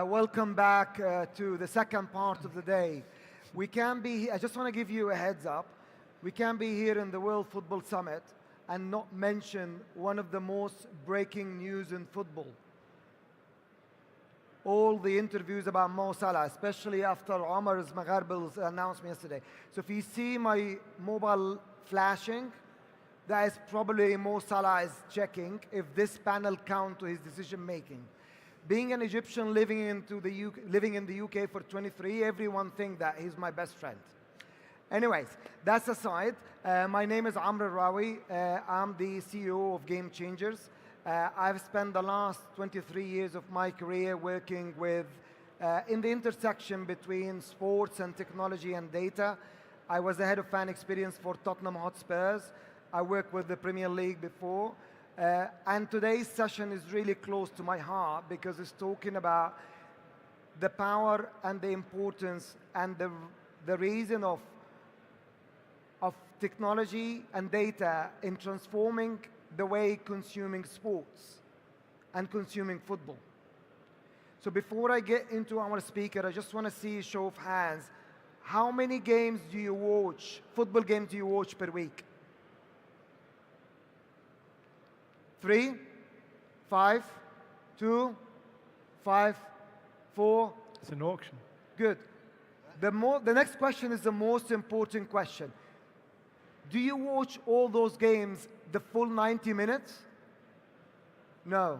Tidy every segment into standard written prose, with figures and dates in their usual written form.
Welcome back to the second part of the day. We can be, I just want to give you a heads up. We can be here in the World Football Summit and not mention one of the most breaking news in football. All the interviews about Mo Salah, especially after Omar's Magharbil's announcement yesterday. So if you see my mobile flashing, that is probably Mo Salah is checking if this panel count to his decision making. Being an Egyptian living in the UK for 23, everyone thinks that he's my best friend. Anyways, that's aside. My name is Elrawi. I'm the CEO of Game Changers. I've spent the last 23 years of my career working with, in the intersection between sports and technology and data. I was the head of fan experience for Tottenham Hotspurs. I worked with the Premier League before. And today's session is really close to my heart because it's talking about the power and the importance and the reason of technology and data in transforming the way consuming sports and consuming football. So before I get into our speaker, I just want to see a show of hands. How many games do you watch, football games do you watch per week? 3, 5, 2, 5, 4. It's an auction. Good. The next question is the most important question. Do you watch all those games the full 90 minutes? No.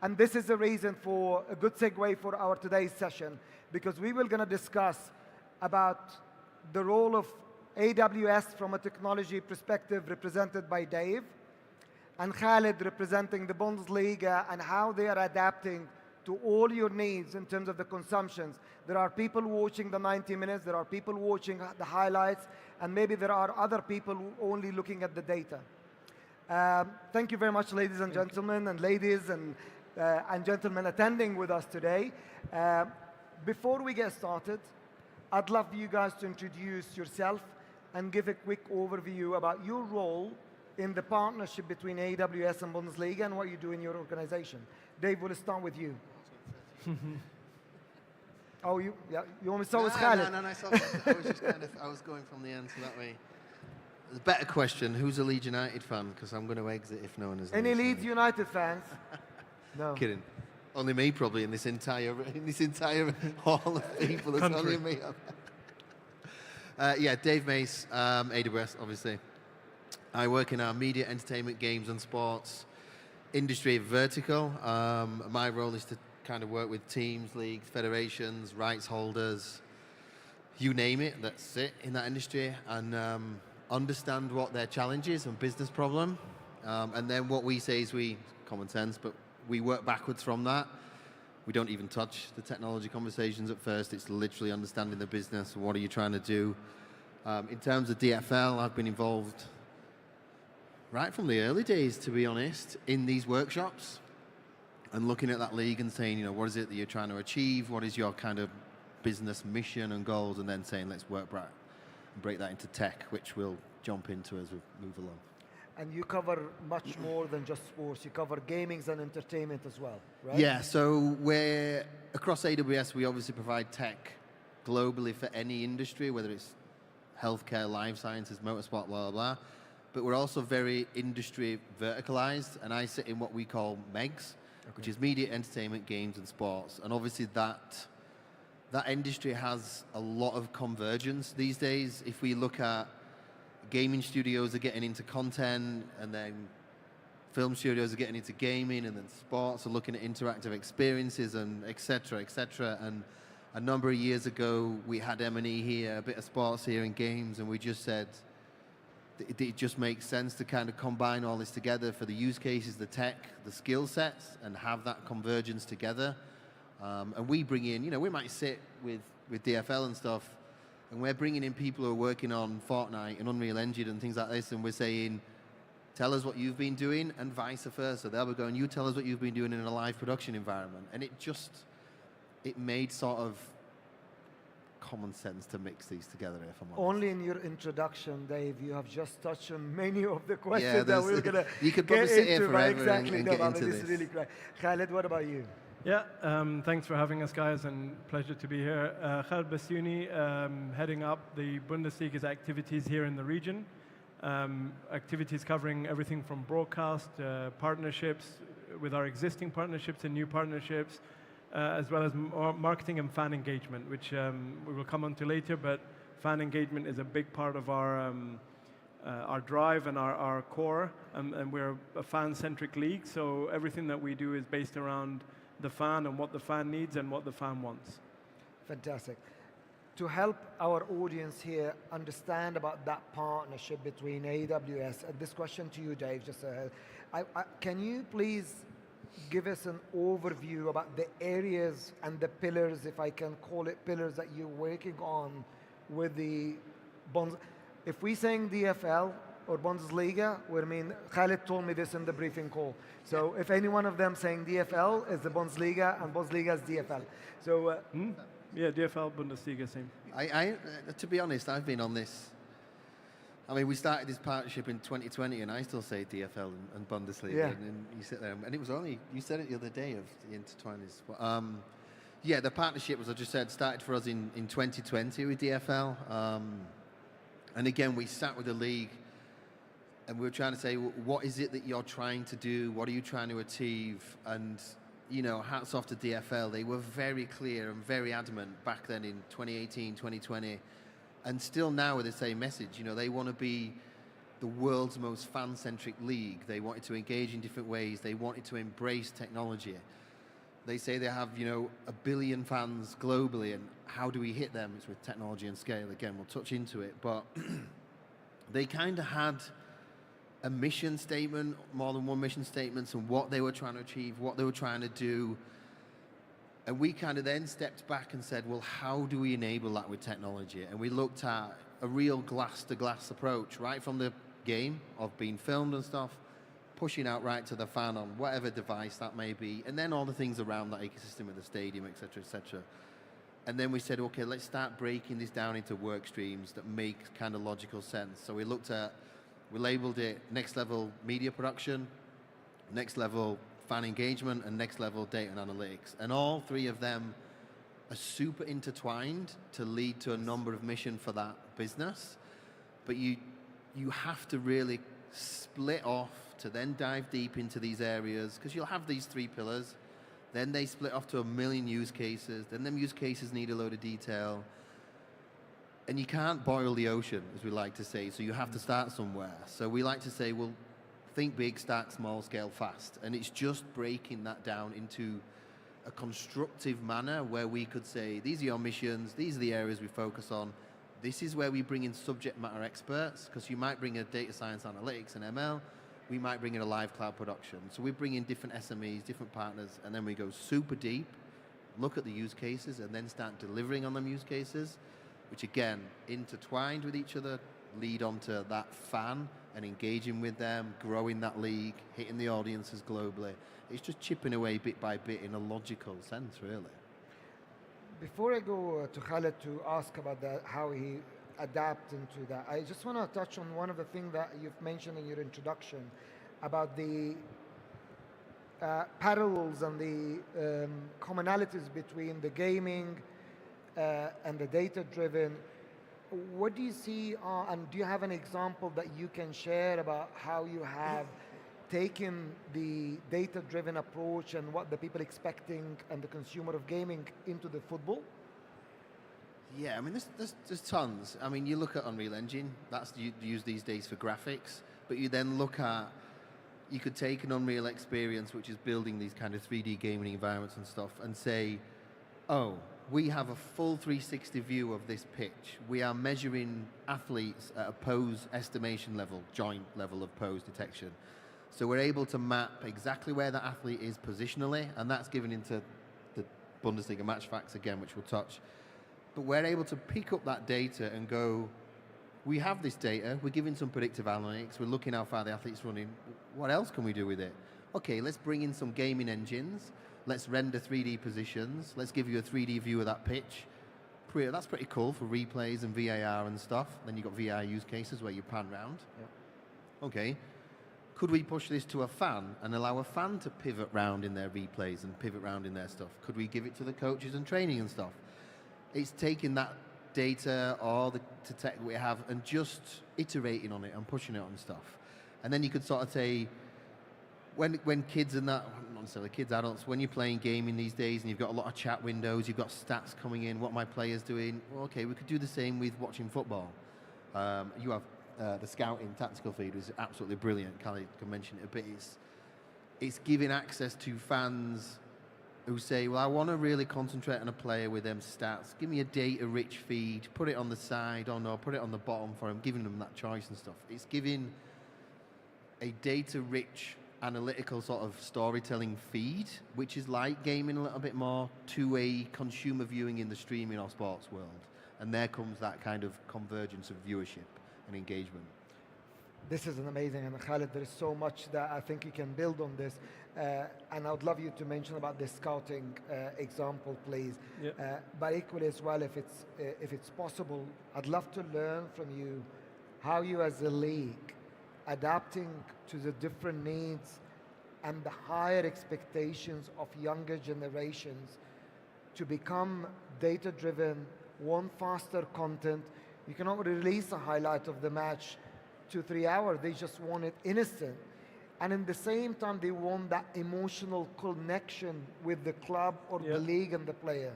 And this is a reason for a good segue for our today's session, because we will going to discuss about the role of AWS from a technology perspective represented by Dave, and Khalid representing the Bundesliga and how they are adapting to all your needs in terms of the consumptions. There are people watching the 90 minutes, there are people watching the highlights, and maybe there are other people only looking at the data. Thank you very much, ladies and gentlemen, and ladies and gentlemen attending with us today. Before we get started, I'd love you guys to introduce yourself and give a quick overview about your role in the partnership between AWS and Bundesliga and what you do in your organization. Dave, we'll start with you. Oh, you want me to start with Khalid? No, I was just I was going from the end, so that way. The better question, who's a Leeds United fan? Because I'm going to exit if no one is. Any Leeds United fans? No. Kidding. Only me probably in this entire hall of people. There's only me. Yeah, Dave Mace, AWS, obviously. I work in our media, entertainment, games and sports industry vertical. My role is to kind of work with teams, leagues, federations, rights holders, you name it, that sit in that industry, and understand what their challenges and business problem. And then what we say is common sense, but we work backwards from that. We don't even touch the technology conversations at first. It's literally understanding the business. What are you trying to do? In terms of DFL, I've been involved right from the early days, to be honest, in these workshops and looking at that league and saying, what is it that you're trying to achieve? What is your kind of business mission and goals? And then saying, let's work back and break that into tech, which we'll jump into as we move along. And you cover much more than just sports. You cover gamings and entertainment as well, right? Yeah, so we're across AWS, we obviously provide tech globally for any industry, whether it's healthcare, life sciences, motorsport, blah, blah, blah. But we're also very industry verticalized, and I sit in what we call MEGS, which is media, entertainment, games, and sports. And obviously that industry has a lot of convergence these days. If we look at gaming studios are getting into content, and then film studios are getting into gaming, and then sports are looking at interactive experiences, and et cetera, et cetera. And a number of years ago, we had M&E here, a bit of sports here and games, and we just said, it just makes sense to kind of combine all this together for the use cases, the tech, the skill sets, and have that convergence together. And we bring in, we might sit with DFL and stuff, and we're bringing in people who are working on Fortnite and Unreal Engine and things like this, and we're saying, tell us what you've been doing, and vice versa. They'll be going, you tell us what you've been doing in a live production environment. And it made sort of common sense to mix these together, if I'm honest. Only in your introduction, Dave, you have just touched on many of the questions that we're going to you could probably sit here forever exactly. and get into this this. is really great. Khalid, what about you? Yeah, thanks for having us, guys, and pleasure to be here. Khalid Basyuni, heading up the Bundesliga's activities here in the region. Activities covering everything from broadcast, partnerships with our existing partnerships and new partnerships, as well as marketing and fan engagement, which we will come on to later, but fan engagement is a big part of our drive and our core, and we're a fan-centric league, so everything that we do is based around the fan and what the fan needs and what the fan wants. Fantastic. To help our audience here understand about that partnership between AWS, this question to you, Dave, just can you please give us an overview about the areas and the pillars, if I can call it pillars, that you're working on with the if we saying DFL or Bundesliga, well, I mean, Khalid told me this in the briefing call. So if any one of them saying DFL is the Bundesliga and Bundesliga is DFL. So yeah, DFL, Bundesliga, same. To be honest, I've been on this. I mean, we started this partnership in 2020, and I still say DFL and Bundesliga. Yeah. And you sit there, and it was only, you said it the other day of the intertwiners. But, yeah, the partnership, as I just said, started for us in 2020 with DFL. And again, we sat with the league, and we were trying to say, what is it that you're trying to do? What are you trying to achieve? And, you know, hats off to DFL. They were very clear and very adamant back then in 2018, 2020, and still now with the same message. You know, they want to be the world's most fan-centric league. They wanted to engage in different ways. They wanted to embrace technology. They say they have, you know, 1 billion fans globally, and how do we hit them? It's with technology and scale. Again, we'll touch into it, but they kind of had a mission statement, more than one mission statement, and what they were trying to achieve, what they were trying to do. And we kind of then stepped back and said, well, how do we enable that with technology? And we looked at a real glass-to-glass approach, right from the game of being filmed and stuff, pushing out right to the fan on whatever device that may be, and then all the things around that ecosystem of the stadium, et cetera, et cetera. And then we said, okay, let's start breaking this down into work streams that make kind of logical sense. So we labeled it next level media production, next level fan engagement, and next level data and analytics. And all three of them are super intertwined to lead to a number of missions for that business. But you have to really split off to then dive deep into these areas, because you'll have these three pillars, then they split off to 1 million use cases, then them use cases need a load of detail, and you can't boil the ocean, as we like to say, so you have to start somewhere. So we like to say, well, think big, start small, scale fast, and it's just breaking that down into a constructive manner where we could say, these are your missions, these are the areas we focus on, this is where we bring in subject matter experts, because you might bring in data science analytics and ML, we might bring in a live cloud production. So we bring in different SMEs, different partners, and then we go super deep, look at the use cases, and then start delivering on them use cases, which again, intertwined with each other, lead onto that fan and engaging with them, growing that league, hitting the audiences globally. It's just chipping away bit by bit in a logical sense, really. Before I go to Khalid to ask about that, how he adapt into that, I just want to touch on one of the things that you've mentioned in your introduction about the parallels and the commonalities between the gaming and the data-driven. What do you see, and do you have an example that you can share about how you have taken the data-driven approach and what the people expecting and the consumer of gaming into the football? Yeah, I mean, there's tons. I mean, you look at Unreal Engine, that's used these days for graphics, but you then look at, you could take an Unreal experience, which is building these kind of 3D gaming environments and stuff, and say, oh, we have a full 360 view of this pitch. We are measuring athletes at a pose estimation level, joint level of pose detection. So we're able to map exactly where that athlete is positionally, and that's given into the Bundesliga match facts again, which we'll touch. But we're able to pick up that data and go, we have this data, we're giving some predictive analytics, we're looking how far the athlete's running, what else can we do with it? Okay, let's bring in some gaming engines, let's render 3D positions, let's give you a 3D view of that pitch. That's pretty cool for replays and VAR and stuff. Then you've got VAR use cases where you pan round. Yep. Okay, Could we push this to a fan and allow a fan to pivot round in their replays and pivot round in their stuff? Could we give it to the coaches and training and stuff? It's taking that data or the tech we have and just iterating on it and pushing it on stuff. And then you could sort of say, when kids and that, not necessarily kids, adults, when you're playing gaming these days and you've got a lot of chat windows, you've got stats coming in, what my player's doing, well, okay, we could do the same with watching football. You have the scouting tactical feed, which is absolutely brilliant. Khalid can mention it a bit. It's giving access to fans who say, well, I want to really concentrate on a player with them stats. Give me a data-rich feed, put it on the side, or no, put it on the bottom for them, giving them that choice and stuff. It's giving a data-rich, analytical sort of storytelling feed, which is like gaming a little bit more, to a consumer viewing in the streaming or sports world. And there comes that kind of convergence of viewership and engagement. This is an amazing, and Khalid, there is so much that I think you can build on this. And I would love you to mention about this scouting example, please. Yep. But equally as well, if it's possible, I'd love to learn from you how you as a league adapting to the different needs and the higher expectations of younger generations to become data-driven, want faster content. You cannot release a highlight of the match 2-3 hours. They just want it instant. And in the same time, they want that emotional connection with the club or the league and the player.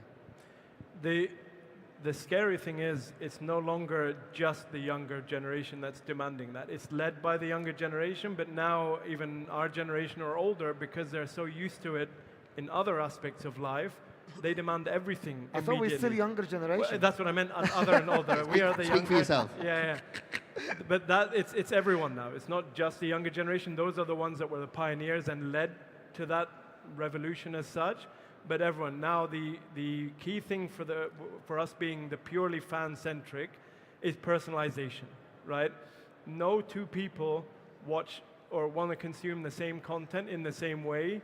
The scary thing is, it's no longer just the younger generation that's demanding that. It's led by the younger generation, but now even our generation or older, because they're so used to it in other aspects of life, they demand everything I thought we're still younger generation. Well, that's what I meant, other and older. We are the younger. Speak for yourself. Yeah. But it's everyone now. It's not just the younger generation. Those are the ones that were the pioneers and led to that revolution as such. But everyone, now the key thing for us being the purely fan-centric is personalization, right? No two people watch or want to consume the same content in the same way,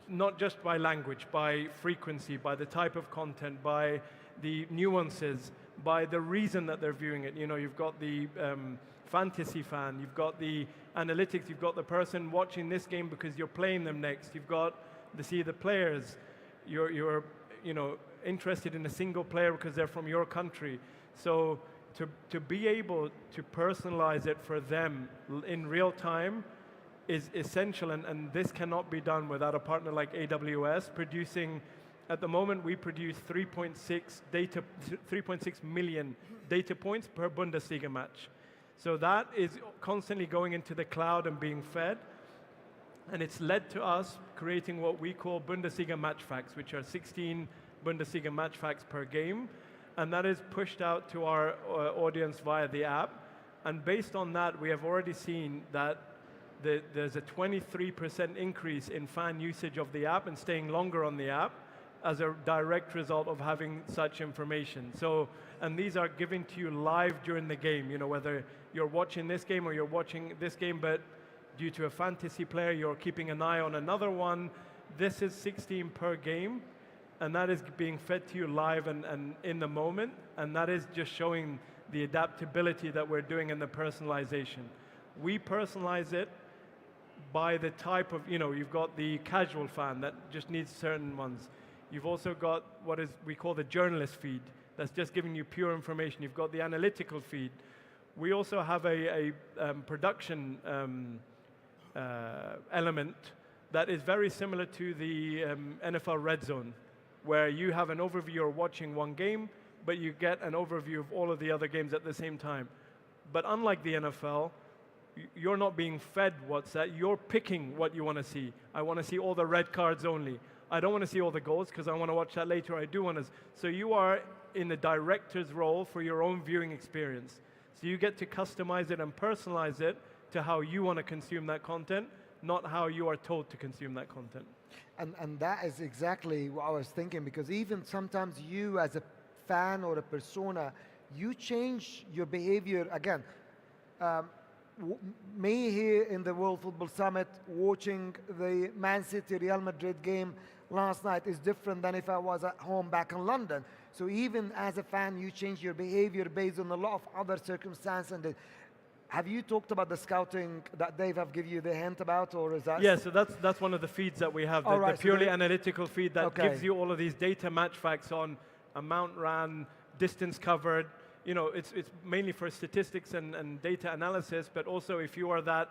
not just by language, by frequency, by the type of content, by the nuances, by the reason that they're viewing it. You know, you've got the fantasy fan, you've got the analytics, you've got the person watching this game because you're playing them next, you've got the players. You're interested in a single player because they're from your country. So to be able to personalize it for them in real time is essential, and this cannot be done without a partner like AWS producing. At the moment, we produce 3.6 million data points per Bundesliga match. So that is constantly going into the cloud and being fed. And it's led to us creating what we call Bundesliga match facts, which are 16 Bundesliga match facts per game. And that is pushed out to our audience via the app. And based on that, we have already seen that there's a 23% increase in fan usage of the app and staying longer on the app as a direct result of having such information. So, and these are given to you live during the game, whether you're watching this game or you're watching this game, but due to a fantasy player, you're keeping an eye on another one. This is 16 per game, and that is being fed to you live and in the moment, and that is just showing the adaptability that we're doing in the personalization. We personalize it by the type of, you've got the casual fan that just needs certain ones. You've also got what we call the journalist feed, that's just giving you pure information. You've got the analytical feed. We also have a production element that is very similar to the NFL Red Zone, where you have an overview, you're watching one game, but you get an overview of all of the other games at the same time. But unlike the NFL, you're not being fed what's that, you're picking what you want to see. I want to see all the red cards only. I don't want to see all the goals because I want to watch that later. I do want to. So you are in the director's role for your own viewing experience. So you get to customize it and personalize it to how you want to consume that content, not how you are told to consume that content. And that is exactly what I was thinking, because even sometimes you as a fan or a persona, you change your behavior. Again, me here in the World Football Summit watching the Man City Real Madrid game last night is different than if I was at home back in London. So even as a fan, you change your behavior based on a lot of other circumstances. And Have you talked about the scouting that Dave have given you the hint about, or is that? Yeah, so that's one of the feeds that we have, All the right, so purely the- analytical feed that Okay. gives you all of these data match facts on amount ran, distance covered. You know, it's mainly for statistics and data analysis, but also if you are that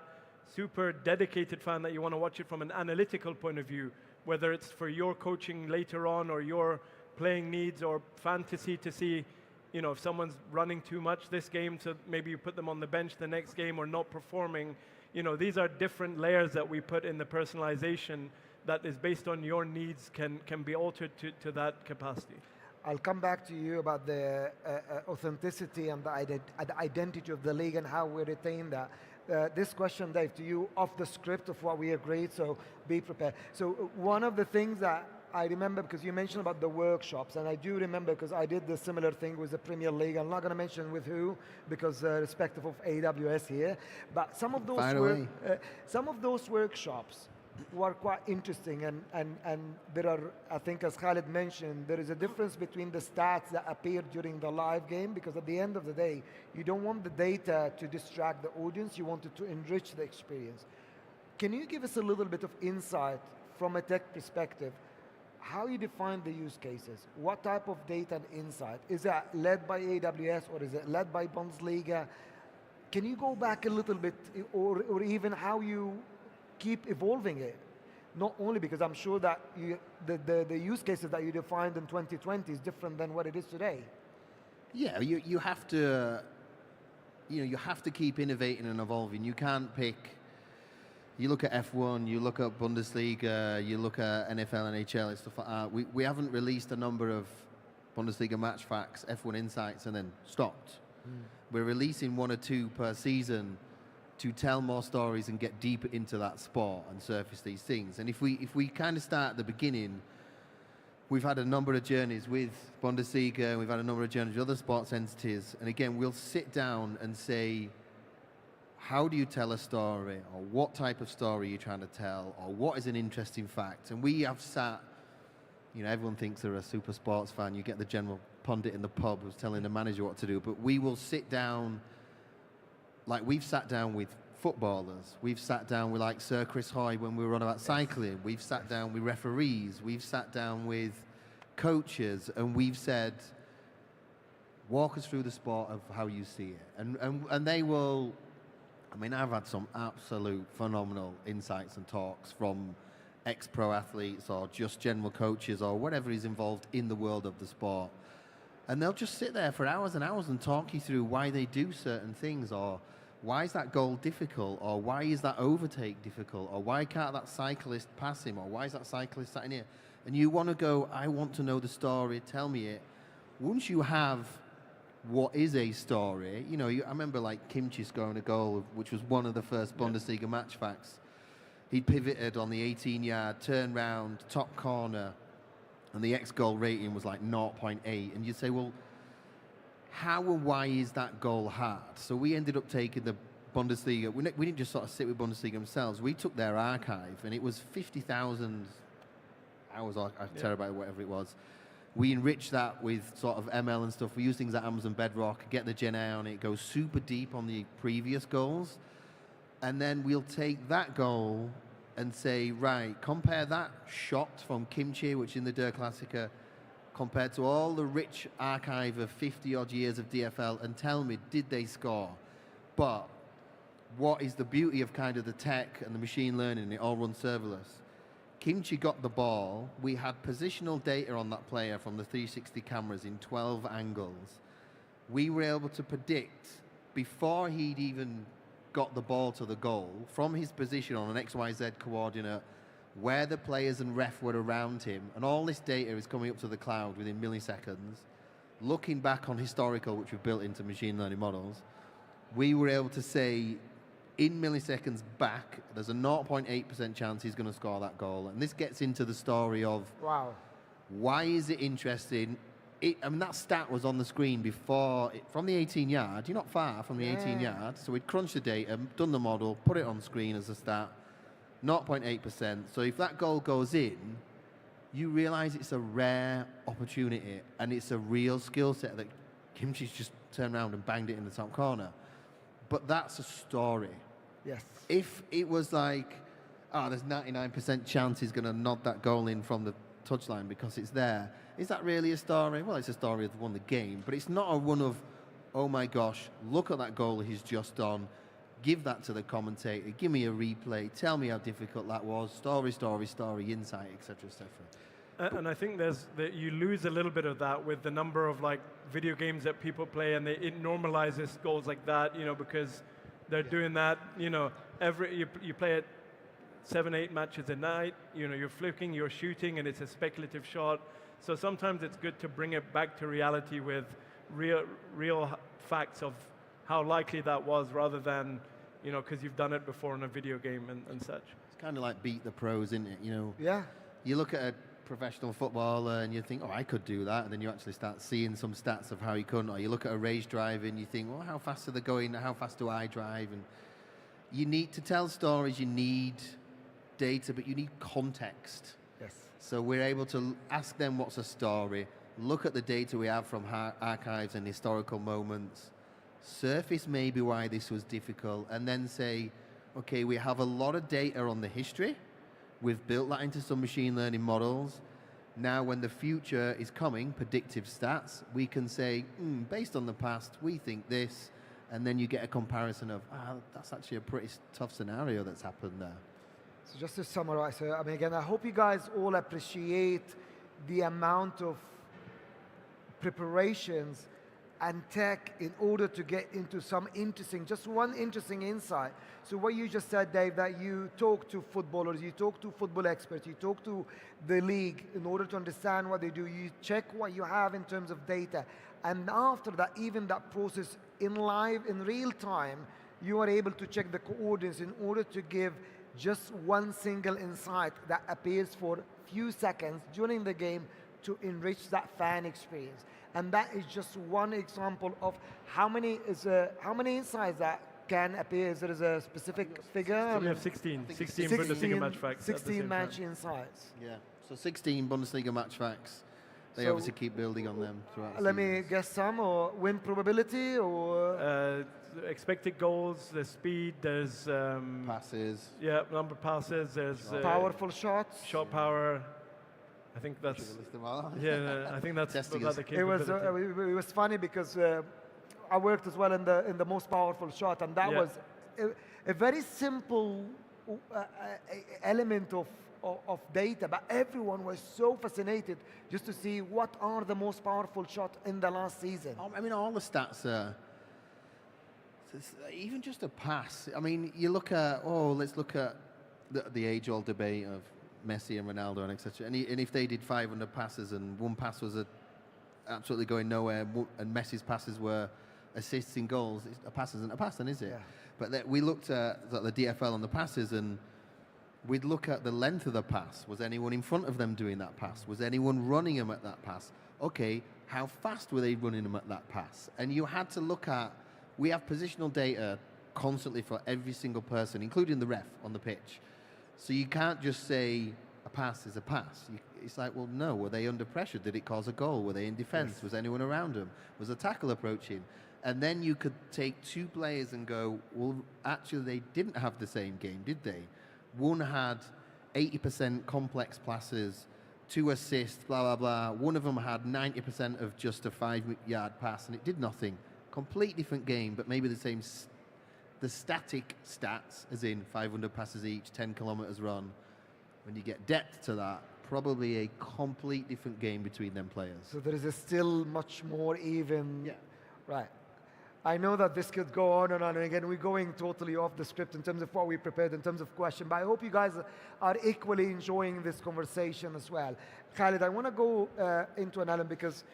super dedicated fan that you want to watch it from an analytical point of view, whether it's for your coaching later on or your playing needs or fantasy to see, you know, if someone's running too much this game, so maybe you put them on the bench the next game or not performing. You know, these are different layers that we put in the personalization that is based on your needs, can be altered to that capacity. I'll come back to you about the authenticity and the identity of the league and how we retain that. This question, Dave, to you off the script of what we agreed, so be prepared. So one of the things that I remember, because you mentioned about the workshops, and I do remember because I did the similar thing with the Premier League. I'm not going to mention with who, because respective of AWS here, but some of those workshops were quite interesting, and there are, I think as Khalid mentioned, there is a difference between the stats that appear during the live game, because at the end of the day, you don't want the data to distract the audience, you want it to enrich the experience. Can you give us a little bit of insight from a tech perspective, how you define the use cases? What type of data and insight? Is that led by AWS or is it led by Bundesliga? Can you go back a little bit, or even how you keep evolving it? Not only because I'm sure that the use cases that you defined in 2020 is different than what it is today. Yeah, you have to, you have to keep innovating and evolving. You can't pick. You look at F1, you look at Bundesliga, you look at NFL, NHL, and stuff like that. We haven't released a number of Bundesliga match facts, F1 insights, and then stopped. We're releasing 1 or 2 per season to tell more stories and get deeper into that sport and surface these things. And if we kind of start at the beginning, we've had a number of journeys with Bundesliga, we've had a number of journeys with other sports entities, and again, we'll sit down and say, how do you tell a story, or what type of story are you trying to tell, or what is an interesting fact? And we have sat, everyone thinks they're a super sports fan. You get the general pundit in the pub who's telling the manager what to do, but we will sit down, like we've sat down with footballers, we've sat down with like Sir Chris Hoy when we were on about cycling, we've sat down with referees, we've sat down with coaches, and we've said, walk us through the sport of how you see it. And they will, I've had some absolute phenomenal insights and talks from ex-pro athletes or just general coaches or whatever is involved in the world of the sport. And they'll just sit there for hours and hours and talk you through why they do certain things, or why is that goal difficult, or why is that overtake difficult, or why can't that cyclist pass him, or why is that cyclist sat in here? And you want to go, I want to know the story, tell me it. Once you have what is a story, I remember like Kimchi scoring a goal, which was one of the first Bundesliga match facts. He pivoted on the 18-yard, turned round, top corner, and the ex-goal rating was like 0.8. And you'd say, well, how and why is that goal hard? So we ended up taking the Bundesliga. We didn't just sort of sit with Bundesliga themselves. We took their archive, and it was 50,000 hours, or I terabyte, whatever it was. We enrich that with sort of ML and stuff. We use things like Amazon Bedrock, get the Gen AI on it, it goes super deep on the previous goals. And then we'll take that goal and say, right, compare that shot from Kimchi, which is in the Der Klassiker, compared to all the rich archive of 50-odd years of DFL, and tell me, did they score? But what is the beauty of kind of the tech and the machine learning? It all runs serverless. Kimchi got the ball. We had positional data on that player from the 360 cameras in 12 angles. We were able to predict, before he'd even got the ball to the goal, from his position on an XYZ coordinate, where the players and ref were around him. And all this data is coming up to the cloud within milliseconds. Looking back on historical, which we've built into machine learning models, we were able to say, in milliseconds back, there's a 0.8% chance he's going to score that goal. And this gets into the story of, wow, why is it interesting? That stat was on the screen before, from the 18-yard. You're not far from the 18-yard. So we'd crunched the data, done the model, put it on screen as a stat, 0.8%. So if that goal goes in, you realize it's a rare opportunity, and it's a real skill set that Kimchi's just turned around and banged it in the top corner. but that's a story. Yes. If it was like, oh, there's 99% chance he's going to nod that goal in from the touchline because it's there, is that really a story? Well, it's a story of won the game, but it's not a one of, oh my gosh, look at that goal he's just done. Give that to the commentator. Give me a replay. Tell me how difficult that was. Story, story, story, insight, etc., etc. And I think that you lose a little bit of that with the number of like video games that people play, and it normalizes goals like that, you know, because they're doing that, you know, you play it 7-8 matches a night, you know, you're flicking, you're shooting, and it's a speculative shot. So sometimes it's good to bring it back to reality with real facts of how likely that was, rather than, you know, because you've done it before in a video game and such. It's kind of like beat the pros, isn't it? You know, Yeah. you look at a professional footballer and you think, oh, I could do that, and then you actually start seeing some stats of how you couldn't. Or you look at a race driver and you think, well, how fast are they going? How fast do I drive? And you need to tell stories, you need data, but you need context. Yes. So we're able to ask them what's a story, look at the data we have from archives and historical moments, surface maybe why this was difficult, and then say, okay, we have a lot of data on the history. We've built that into some machine learning models. Now when the future is coming, predictive stats, we can say, based on the past, we think this, and then you get a comparison of, that's actually a pretty tough scenario that's happened there. So just to summarize, I mean, again, I hope you guys all appreciate the amount of preparations and tech in order to get into some interesting, just one interesting insight. So what you just said, Dave, that you talk to footballers, you talk to football experts, you talk to the league in order to understand what they do, you check what you have in terms of data, and after that, even that process in real time, you are able to check the coordinates in order to give just one single insight that appears for few seconds during the game to enrich that fan experience. And that is just one example of how many insights that can appear. Is there a specific figure? We have 16 Bundesliga match facts. 16 match insights. Yeah, so 16 Bundesliga match facts. They So, obviously keep building on them throughout the Let me seasons. guess some, or win probability, or Expected goals, there's speed, there's Passes. yeah, number of passes, there's powerful shots. shot power. I think that's Should we list them all? yeah. I think that's Testing about us. the It capability. was funny because I worked as well in the most powerful shot, and that Yeah. was a very simple element of data, but everyone was so fascinated just to see what are the most powerful shots in the last season. I mean, all the stats are, even just a pass. I mean, you look at, let's look at the age-old debate of Messi and Ronaldo and etc. And if they did 500 passes and one pass was absolutely going nowhere, and Messi's passes were assists in goals, a pass isn't a pass then, is it? Yeah. But we looked at the DFL on the passes, and we'd look at the length of the pass. Was anyone in front of them doing that pass? Was anyone running them at that pass? Okay, how fast were they running them at that pass? And you had to look at, we have positional data constantly for every single person, including the ref on the pitch. So you can't just say a pass is a pass. It's like, well, no, were they under pressure? Did it cause a goal? Were they in defense? Yes. Was anyone around them? Was a tackle approaching? And then you could take two players and go, well, actually they didn't have the same game, did they? One had 80% complex passes, 2 assists, blah, blah, blah. One of them had 90% of just a 5-yard pass, and it did nothing. Complete different game, but maybe the same, the static stats, as in 500 passes each, 10 kilometers run. When you get depth to that, probably a complete different game between them players. So there is still much more even. Yeah. Right. I know that this could go on and on, and again, we're going totally off the script in terms of what we prepared in terms of question, but I hope you guys are equally enjoying this conversation as well. Khalid, I want to go into an element because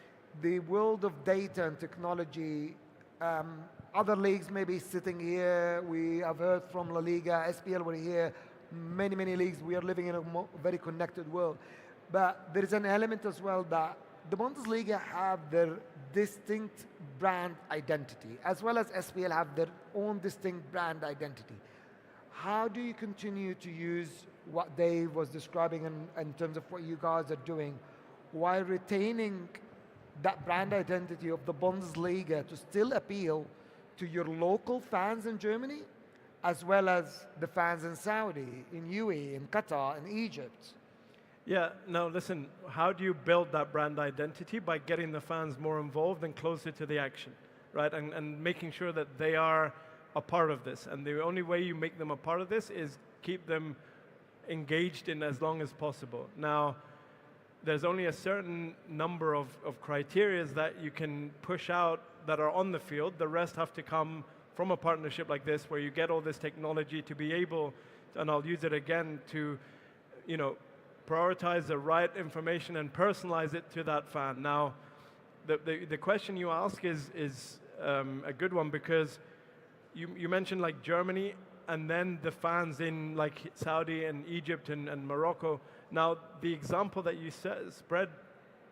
the world of data and technology, other leagues may be sitting here. We have heard from La Liga, SPL were here, many, many leagues. We are living in a very connected world. But there is an element as well that the Bundesliga have their distinct brand identity, as well as SPL have their own distinct brand identity. How do you continue to use what Dave was describing in terms of what you guys are doing, while retaining that brand identity of the Bundesliga to still appeal to your local fans in Germany, as well as the fans in Saudi, in UAE, in Qatar, in Egypt? Yeah, now listen, how do you build that brand identity? By getting the fans more involved and closer to the action, right? And making sure that they are a part of this. And the only way you make them a part of this is keep them engaged in as long as possible. Now, there's only a certain number of criteria that you can push out that are on the field. The rest have to come from a partnership like this, where you get all this technology to be able, and I'll use it again, to, you know, prioritize the right information and personalize it to that fan. Now, the question you ask is a good one, because you mentioned like Germany and then the fans in like Saudi and Egypt and Morocco. Now, the example that you spread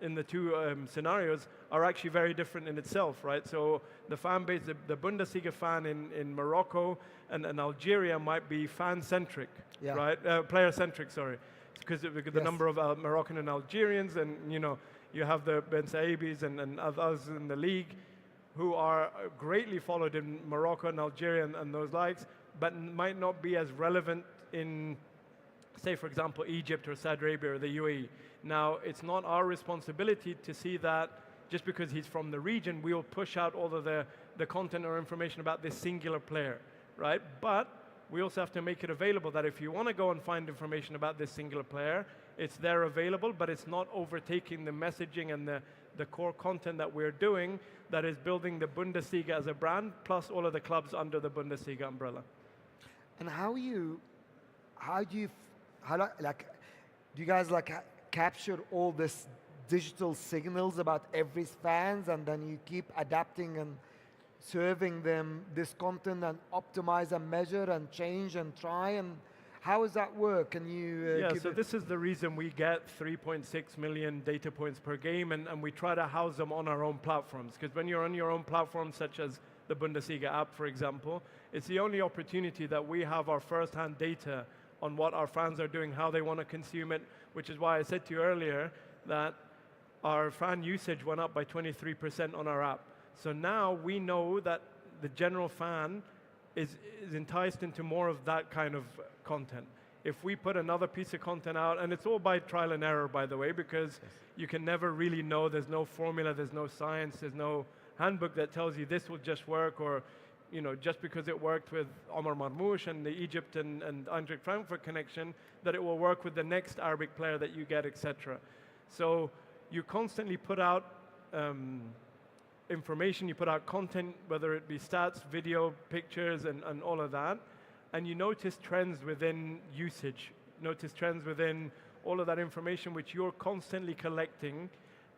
in the two scenarios are actually very different in itself, right? So the fan base, the Bundesliga fan in Morocco and Algeria might be fan-centric, Yeah. right? Player-centric, sorry. Because the Yes. number of Moroccan and Algerians, and you know, you have the Ben Saibis and others in the league who are greatly followed in Morocco and Algeria and those likes, but might not be as relevant in, say, for example, Egypt or Saudi Arabia or the UAE. Now, it's not our responsibility to see that just because he's from the region, we'll push out all of the content or information about this singular player, right? But we also have to make it available that if you want to go and find information about this singular player, it's there available, but it's not overtaking the messaging and the core content that we're doing that is building the Bundesliga as a brand, plus all of the clubs under the Bundesliga umbrella. And how do you guys capture all this digital signals about every fans, and then you keep adapting and serving them this content and optimize and measure and change and try, and how does that work? Can you yeah, so this is the reason we get 3.6 million data points per game, and we try to house them on our own platforms, because when you're on your own platform, such as the Bundesliga app, for example, it's the only opportunity that we have our first-hand data on what our fans are doing, how they want to consume it, which is why I said to you earlier that our fan usage went up by 23% on our app. So now we know that the general fan is enticed into more of that kind of content. If we put another piece of content out, and it's all by trial and error, by the way, because you can never really know, there's no formula, there's no science, there's no handbook that tells you this will just work, or you know, just because it worked with Omar Marmoush and the Egypt and Eintracht Frankfurt connection, that it will work with the next Arabic player that you get, etc. So you constantly put out information, you put out content, whether it be stats, video, pictures, and all of that, and you notice trends within usage, notice trends within all of that information which you're constantly collecting,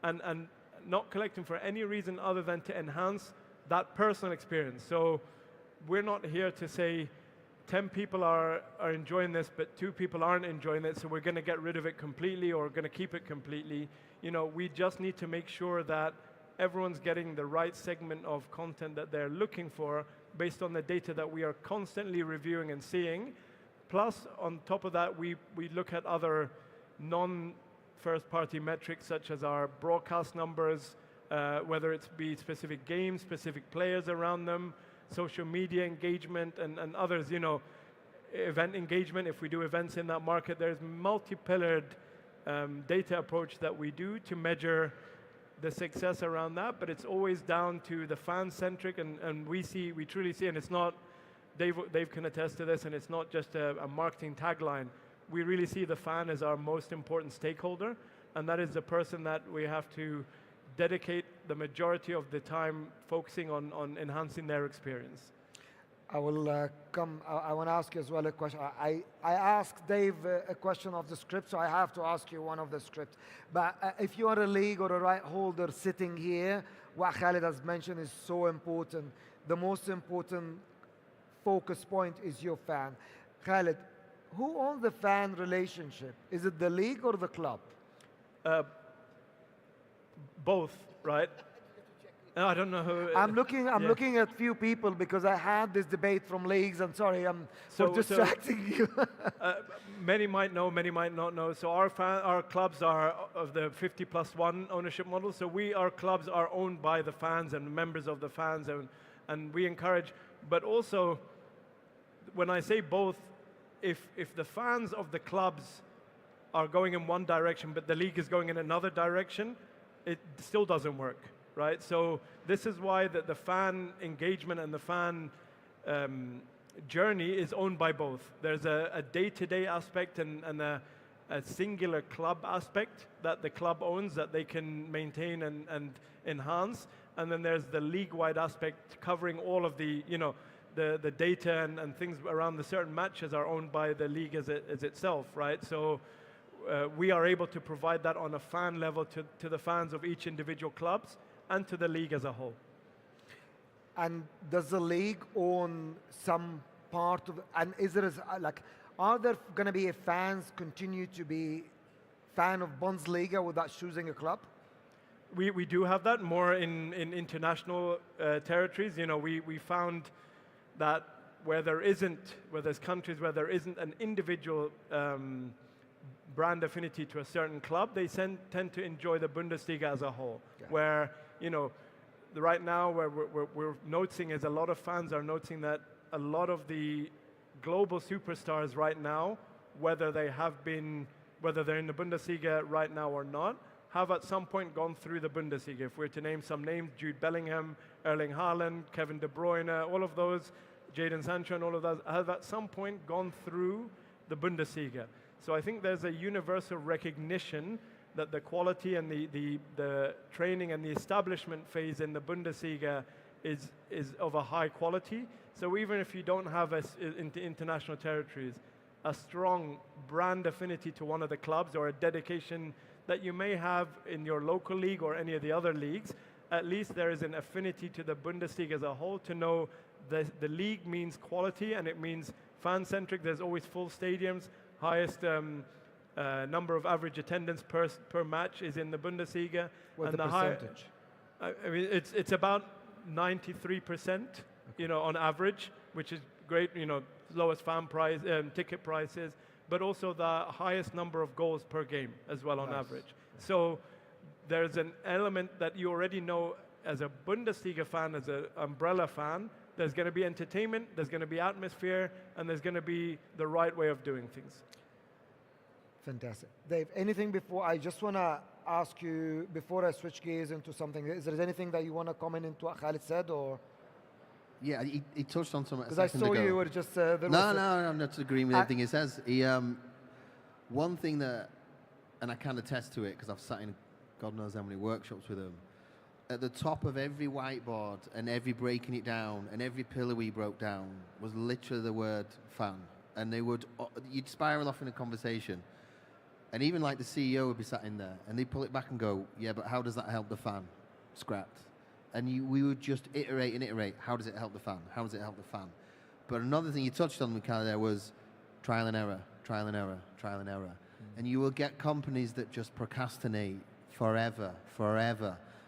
and not collecting for any reason other than to enhance that personal experience. So we're not here to say 10 people are enjoying this, but 2 people aren't enjoying it, so we're going to get rid of it completely or going to keep it completely. You know, we just need to make sure that everyone's getting the right segment of content that they're looking for based on the data that we are constantly reviewing and seeing. Plus, on top of that, we look at other non-first-party metrics, such as our broadcast numbers, whether it's be specific games, specific players around them, social media engagement, and others, you know, event engagement. If we do events in that market, there's multi-pillared data approach that we do to measure the success around that, but it's always down to the fan-centric, and we truly see, and it's not, Dave can attest to this, and it's not just a marketing tagline. We really see the fan as our most important stakeholder, and that is the person that we have to dedicate the majority of the time focusing on enhancing their experience. I will I want to ask you as well a question. I asked Dave a question of the script, so I have to ask you one of the script. But if you are a league or a right holder sitting here, what Khalid has mentioned is so important. The most important focus point is your fan. Khalid, who owns the fan relationship? Is it the league or the club? Both, right? No, I don't know who. I'm looking at few people because I had this debate from leagues. I'm sorry, I'm distracting you. Many might know, many might not know. So our clubs are of the 50+1 ownership model. So our clubs are owned by the fans and members of the fans, And we encourage, but also, when I say both, if the fans of the clubs are going in one direction, but the league is going in another direction, it still doesn't work, right? So this is why the fan engagement and the fan journey is owned by both. There's a day-to-day aspect and a singular club aspect that the club owns that they can maintain and enhance. And then there's the league-wide aspect covering all of the, the data and things around the certain matches are owned by the league as itself, right? So we are able to provide that on a fan level to the fans of each individual clubs and to the league as a whole. And does the league own some part of, and is there, like, are there going to be fans continue to be fan of Bundesliga without choosing a club? We do have that more in international territories. We found that where there's countries where there isn't an individual brand affinity to a certain club, they tend to enjoy the Bundesliga as a whole. Yeah. Where, right now where we're noticing is a lot of fans are noticing that a lot of the global superstars right now, whether they're in the Bundesliga right now or not, have at some point gone through the Bundesliga. If we're to name some names, Jude Bellingham, Erling Haaland, Kevin De Bruyne, all of those, Jadon Sancho and all of those, have at some point gone through the Bundesliga. So I think there's a universal recognition that the quality and the training and the establishment phase in the Bundesliga is of a high quality. So even if you don't have into international territories, a strong brand affinity to one of the clubs or a dedication that you may have in your local league or any of the other leagues, at least there is an affinity to the Bundesliga as a whole to know the league means quality and it means fan-centric. There's always full stadiums, highest number of average attendance per match is in the Bundesliga. What's the percentage? I mean, it's about 93%, on average, which is great. Lowest fan price, ticket prices, but also the highest number of goals per game as well on average. So there's an element that you already know as a Bundesliga fan, as an umbrella fan. There's going to be entertainment, there's going to be atmosphere, and there's going to be the right way of doing things. Fantastic. Dave, anything before, I just want to ask you, before I switch gears into something, is there anything that you want to comment into what Khalid said, or? Yeah, he touched on something because I saw you were just... No, I'm not agreeing with everything he says. One thing that, and I can attest to it, because I've sat in God knows how many workshops with him, at the top of every whiteboard and every breaking it down and every pillar we broke down was literally the word fan. And you'd spiral off in a conversation. And even like the CEO would be sat in there and they'd pull it back and go, yeah, but how does that help the fan? Scrapped. And we would just iterate and iterate. How does it help the fan? How does it help the fan? But another thing you touched on, Mikhail, there was trial and error, trial and error, trial and error. And you will get companies that just procrastinate forever.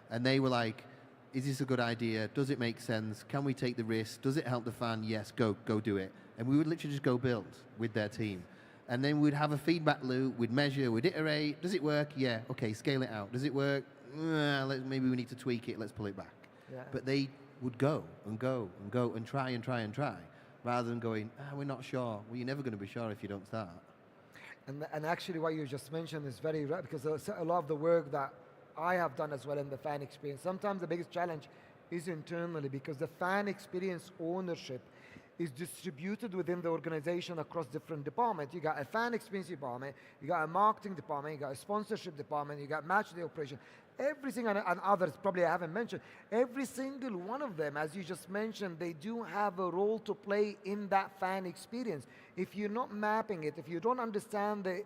And they were like, is this a good idea? Does it make sense? Can we take the risk? Does it help the fan? Yes, go do it. And we would literally just go build with their team. And then we'd have a feedback loop, we'd measure, we'd iterate. Does it work? Yeah, okay, scale it out. Does it work? Maybe we need to tweak it, let's pull it back. Yeah. But they would go and try, rather than going, we're not sure. Well, you're never going to be sure if you don't start. And actually what you just mentioned is very right, because a lot of the work that I have done as well in the fan experience, sometimes the biggest challenge is internally, because the fan experience ownership is distributed within the organization across different departments. You got a fan experience department, you got a marketing department, you got a sponsorship department, you got match day operation. Everything, and others probably I haven't mentioned, every single one of them, as you just mentioned, they do have a role to play in that fan experience. If you're not mapping it, if you don't understand the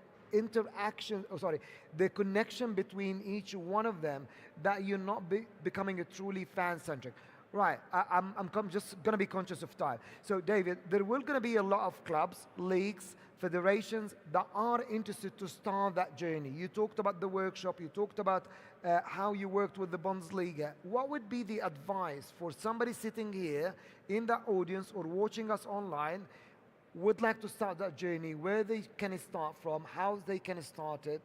the connection between each one of them, that you're not becoming a truly fan-centric. Right, I'm just going to be conscious of time. So David, there will going to be a lot of clubs, leagues, federations that are interested to start that journey. You talked about the workshop, you talked about how you worked with the Bundesliga. What would be the advice for somebody sitting here in the audience or watching us online, would like to start that journey, where they can start from, how they can start it?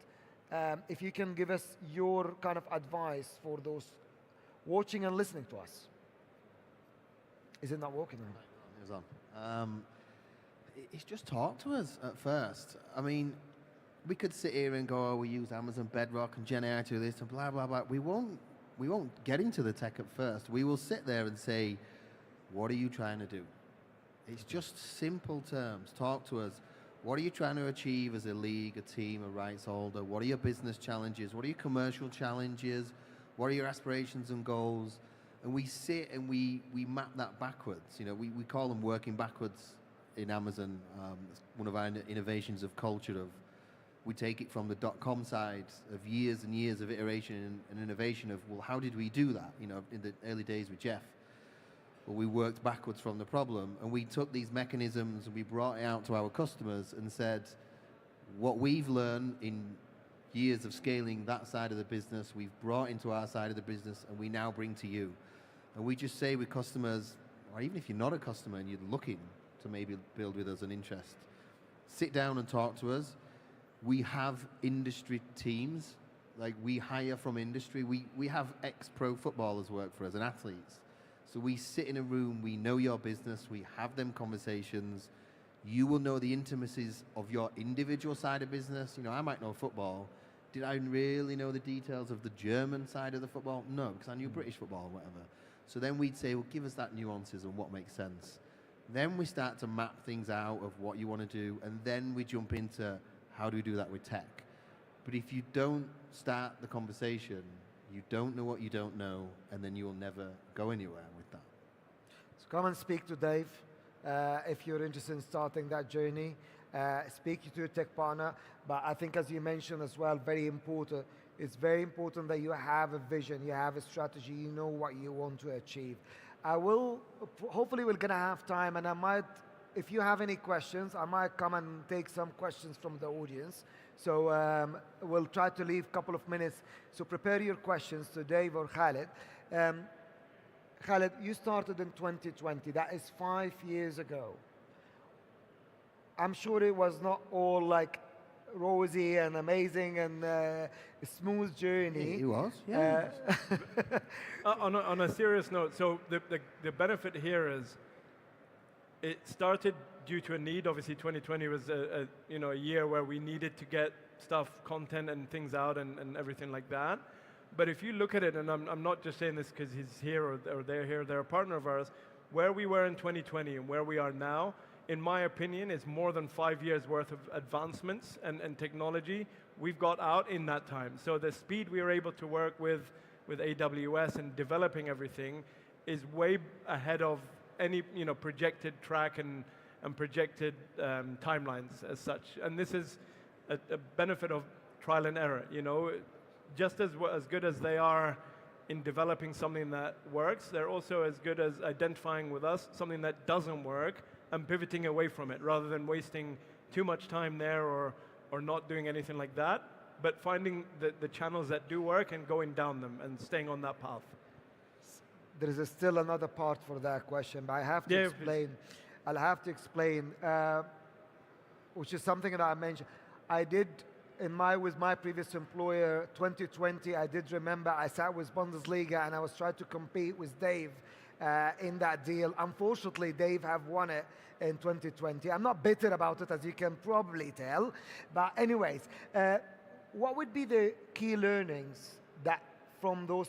If you can give us your kind of advice for those watching and listening to us. Is it not working now? It was on. It's just talk to us at first. I mean, we could sit here and go, oh, we use Amazon Bedrock and Gen AI to this and blah, blah, blah. We won't get into the tech at first. We will sit there and say, what are you trying to do? It's just simple terms. Talk to us. What are you trying to achieve as a league, a team, a rights holder? What are your business challenges? What are your commercial challenges? What are your aspirations and goals? And we sit and we map that backwards. You know, we call them working backwards in Amazon. It's one of our innovations of culture of, we take it from the .com side of years and years of iteration and innovation of, well, how did we do that? You know, in the early days with Jeff. Well, we worked backwards from the problem, and we took these mechanisms and we brought it out to our customers and said, what we've learned in years of scaling that side of the business, we've brought into our side of the business, and we now bring to you. And we just say with customers, or even if you're not a customer and you're looking to maybe build with us an interest, sit down and talk to us. We have industry teams, like we hire from industry. We have ex-pro footballers work for us and athletes. So we sit in a room, we know your business, we have them conversations. You will know the intimacies of your individual side of business. You know, I might know football. Did I really know the details of the German side of the football? No, because I knew British football or whatever. So then we'd say, well, give us that nuances and what makes sense. Then we start to map things out of what you want to do, and then we jump into how do we do that with tech. But if you don't start the conversation, you don't know what you don't know, and then you will never go anywhere with that. So come and speak to Dave if you're interested in starting that journey. Speak to your tech partner. But I think, as you mentioned as well, very important. It's very important that you have a vision, you have a strategy, you know what you want to achieve. Hopefully we're going to have time, and I might, if you have any questions, I might come and take some questions from the audience. So we'll try to leave a couple of minutes. So prepare your questions to Dave or Khalid. Khalid, you started in 2020. That is 5 years ago. I'm sure it was not all like rosy and amazing and a smooth journey. It was, yeah. On a serious note, so the benefit here is it started due to a need. Obviously, 2020 was a year where we needed to get stuff, content and things out and everything like that. But if you look at it, and I'm not just saying this because he's here or they're here, they're a partner of ours, where we were in 2020 and where we are now, in my opinion, is more than 5 years worth of advancements and technology we've got out in that time. So the speed we were able to work with AWS and developing everything is way ahead of any projected track and projected timelines as such. And this is a benefit of trial and error. Just as good as they are in developing something that works, they're also as good as identifying with us something that doesn't work and pivoting away from it, rather than wasting too much time there or not doing anything like that, but finding the channels that do work and going down them and staying on that path. There is still another part for that question, but I have to explain. I'll have to explain, which is something that I mentioned. I did, with my previous employer, 2020, I did remember I sat with Bundesliga and I was trying to compete with Dave in that deal. Unfortunately, Dave have won it in 2020. I'm not bitter about it, as you can probably tell. But anyways, what would be the key learnings that from those